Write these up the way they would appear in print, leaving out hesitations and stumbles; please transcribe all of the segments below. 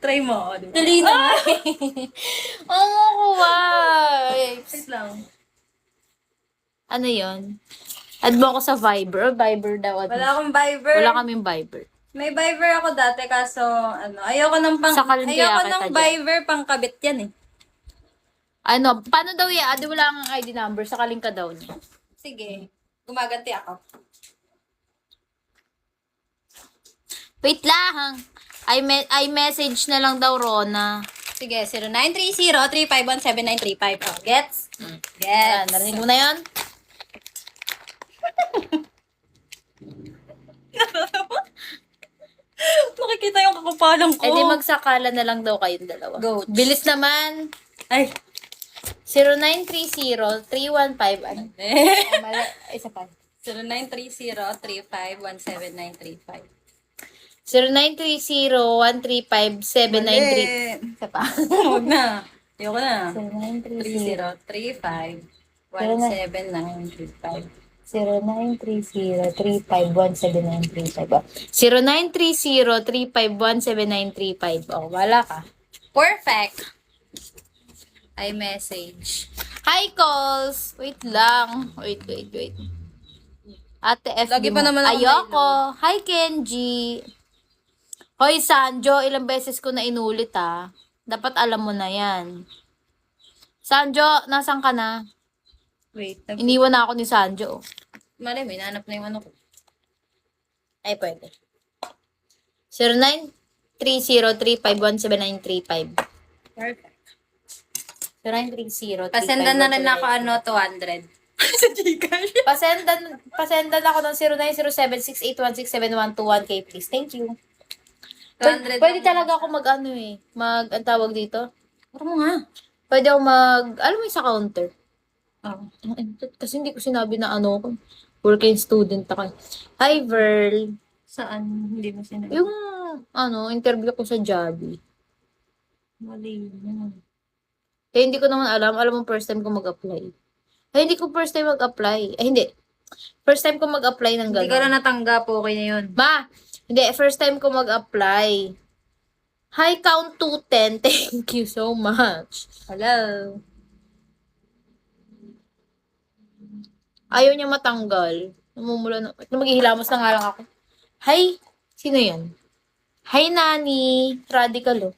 Try mo, di ba? Dali na. Oo, wipes. Wait lang. Ano yon? Add mo ako sa Viber. Viber daw. Add mo. Wala akong Viber. Wala kaming Viber. May Viber ako dati kaso ayoko Sakalin kaya kita ng dyan. Viber pang kabit yan eh. Ano, paano daw yan? Adi wala kang ID number. Sakalin ka daw niya. Sige, gumaganti ako. Wait lang. I message na lang daw, Rona. Sige, 0930-351-7935. Oh, gets? Yan, Gets. narinig mo na yun? Nakikita yung kakapalang ko. Eh di magsakala na lang daw kayong dalawa. Go. Bilis naman. Ay. 0930-315, ano? Oh, mali. Isa pa. 0930-351-7935. 0930-135-7935. Isa pa. Huwag na. Ayoko na. 0930 30-35-17935. 0930-351-7935. 0930-351-7935. Oh, wala ka. Perfect. I message. Hi, calls! Wait lang. Wait. Ate FB Lagi pa mo. naman ako Ayoko. Hi, Kenji. Hoy, Sanjo. Ilang beses ko na inulit, ah. Dapat alam mo na yan. Sanjo, nasan ka na? Wait. Iniwan na ako ni Sanjo. Mali, may nanap na yung ano ko. Ay, pwede. 0930-351-7935. Perfect. 0930-351-7935. Pasendan na rin ako 200. Sa Gcash. Pasendan ako ng 0907-6816-712-1K, please. Thank you. 200 Pwede lang. talaga ako ang tawag dito? Ano mo nga? Pwede ako alam mo yung sa counter. Oh. Kasi hindi ko sinabi na working student ako. Hi, Verl. Saan? Hindi mo sinabi. Yung, interview ko sa Jollibee. Mali yun. Kaya hindi ko naman alam. Alam mo, first time ko mag-apply. Ay, hindi ko first time mag-apply. Ay, hindi. First time ko mag-apply ng Hindi ka gano'n. na natanggap. Okay na yun. Ma! Hindi, first time ko mag-apply. Hi, count to 10. Thank you so much. Hello. Ayaw niya matanggal. Namumula na. Maghihilamos na nga lang ako. Hi! Sino yan? Hi, Nani! Radical, oh.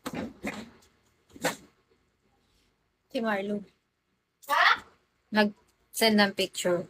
Si Marlo. Ha? Nag-send ng picture.